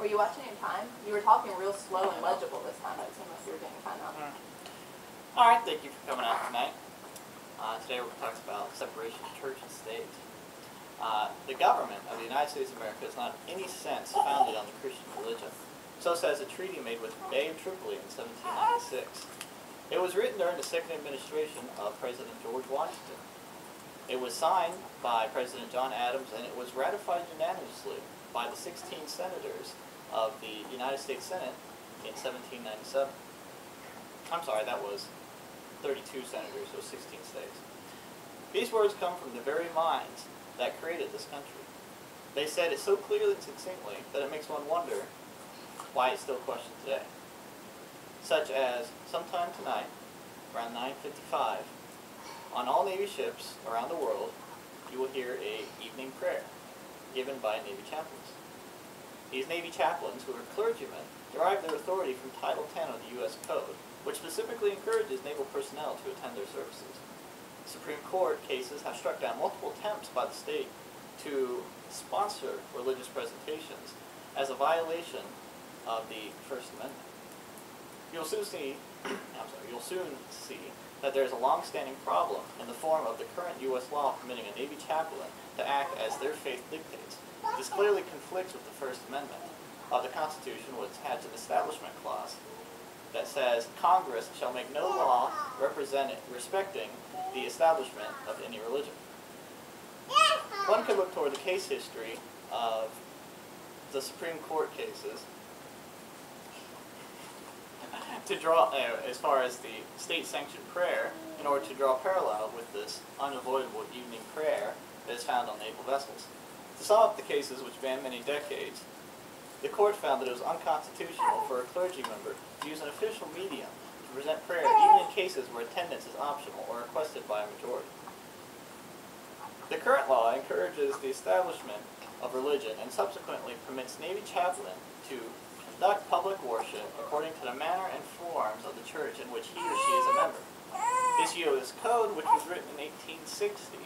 Were you watching in time? You were talking real slow and legible this time, but it seemed like you were getting time out. Alright, thank you for coming out tonight. Today we're going to talk about separation of church and state. The government of the United States of America is not in any sense founded on the Christian religion. So says a treaty made with the Bay of Tripoli in 1796. It was written during the second administration of President George Washington. It was signed by President John Adams, and it was ratified unanimously by the 16 senators of the United States Senate in 1797. I'm sorry, that was 32 senators, so 16 states. These words come from the very minds that created this country. They said it so clearly and succinctly that it makes one wonder why it's still questioned today. Such as, sometime tonight, around 9:55, on all Navy ships around the world, you will hear an evening prayer given by Navy chaplains. These Navy chaplains, who are clergymen, derive their authority from Title 10 of the U.S. Code, which specifically encourages naval personnel to attend their services. Supreme Court cases have struck down multiple attempts by the state to sponsor religious presentations as a violation of the First Amendment. You'll soon see that there is a long-standing problem in the form of the current U.S. law permitting a Navy chaplain to act as their faith dictates. This clearly conflicts with the First Amendment of the Constitution, which has an establishment clause that says Congress shall make no law respecting the establishment of any religion. One could look toward the case history of the Supreme Court cases to draw, as far as the state-sanctioned prayer, in order to draw a parallel with this unavoidable evening prayer that is found on naval vessels. To sum up the cases which spanned many decades, the court found that it was unconstitutional for a clergy member to use an official medium to present prayer, even in cases where attendance is optional or requested by a majority. The current law encourages the establishment of religion and subsequently permits Navy chaplain to conduct public worship according to the manner and forms of the church in which he or she is a member. This U.S. Code, which was written in 1860,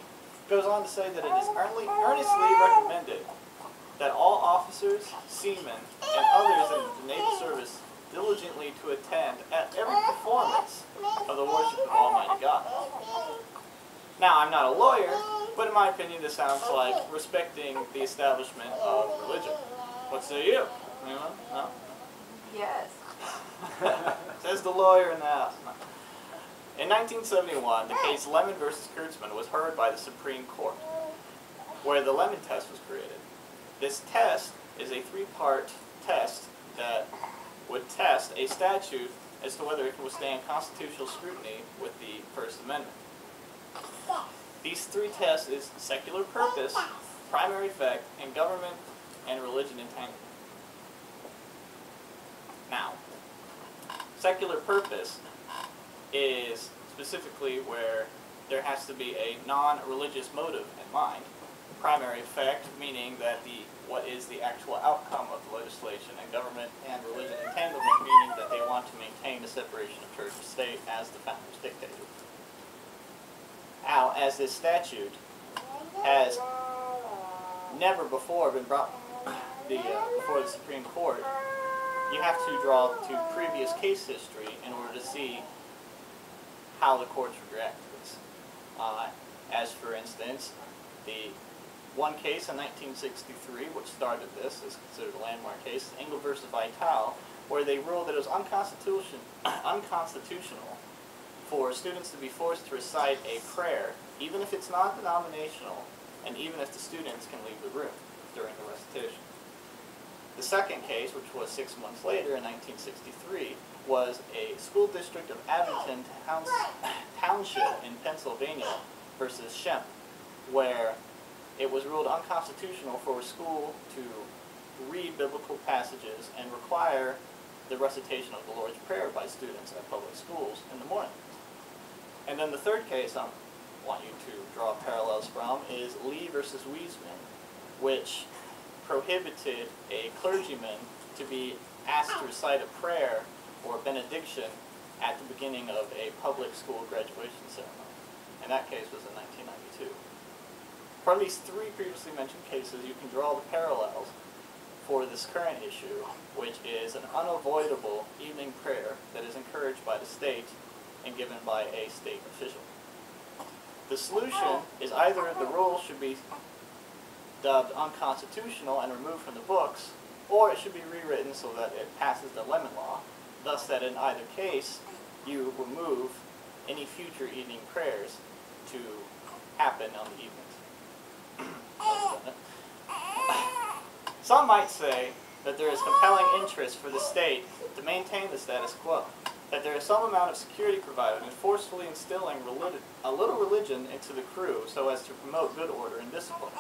goes on to say that it is earnestly recommended that all officers, seamen, and others in the Naval Service diligently to attend at every performance of the worship of Almighty God. Now, I'm not a lawyer, but in my opinion, this sounds like respecting the establishment of religion. What say you? Anyone? No? Yes. Says the lawyer in the house. No. In 1971, the case Lemon v. Kurtzman was heard by the Supreme Court, where the Lemon test was created. This test is a three-part test that would test a statute as to whether it can withstand constitutional scrutiny with the First Amendment. These three tests is secular purpose, primary effect, and government and religion entanglement. Now, secular purpose is specifically where there has to be a non-religious motive in mind. Primary effect, meaning that what is the actual outcome of the legislation, and government and religion entanglement, meaning that they want to maintain the separation of church and state as the founders dictated. Now, as this statute has never before been brought before the Supreme Court, you have to draw to previous case history in order to see how the courts would react to this. As for instance, the one case in 1963, which started this, is considered a landmark case, Engel v. Vital, where they ruled that it was unconstitutional for students to be forced to recite a prayer, even if it's non-denominational, and even if the students can leave the room during the recitation. The second case, which was 6 months later in 1963, was a school district of Abington Township in Pennsylvania versus Shemp, where it was ruled unconstitutional for a school to read biblical passages and require the recitation of the Lord's Prayer by students at public schools in the morning. And then the third case I want you to draw parallels from is Lee versus Wiesman, which prohibited a clergyman to be asked to recite a prayer or benediction at the beginning of a public school graduation ceremony. And that case was in 1992. From these three previously mentioned cases, you can draw the parallels for this current issue, which is an unavoidable evening prayer that is encouraged by the state and given by a state official. The solution is either the rule should be dubbed unconstitutional and removed from the books, or it should be rewritten so that it passes the lemon law, thus that in either case you remove any future evening prayers to happen on the evenings. Some might say that there is compelling interest for the state to maintain the status quo, that there is some amount of security provided in forcefully instilling a little religion into the crew so as to promote good order and discipline.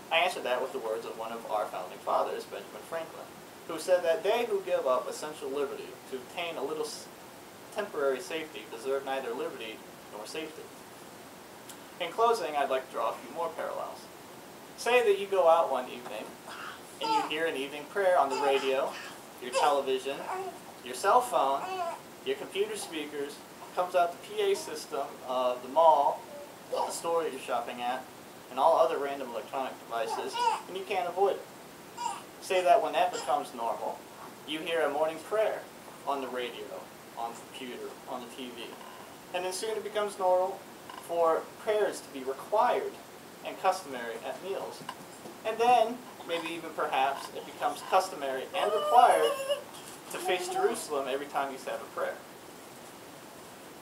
I answered that with the words of one of our founding fathers, Benjamin Franklin, who said that they who give up essential liberty to obtain a little temporary safety deserve neither liberty nor safety. In closing, I'd like to draw a few more parallels. Say that you go out one evening and you hear an evening prayer on the radio, your television, your cell phone, your computer speakers, comes out the PA system of the mall, of the store that you're shopping at, and all other random electronic devices, and you can't avoid it. Say that when that becomes normal, you hear a morning prayer on the radio, on the computer, on the TV. And then soon it becomes normal for prayers to be required and customary at meals. And then, maybe even perhaps, it becomes customary and required to face Jerusalem every time you say a prayer.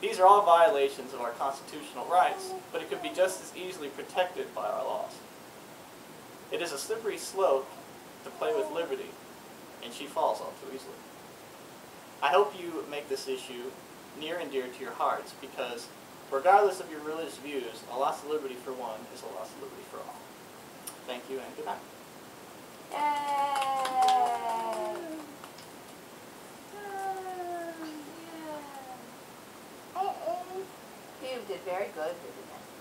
These are all violations of our constitutional rights, but it could be just as easily protected by our laws. It is a slippery slope to play with liberty, and she falls all too easily. I hope you make this issue near and dear to your hearts, because regardless of your religious views, a loss of liberty for one is a loss of liberty for all. Thank you and good night. You did very good, didn't you?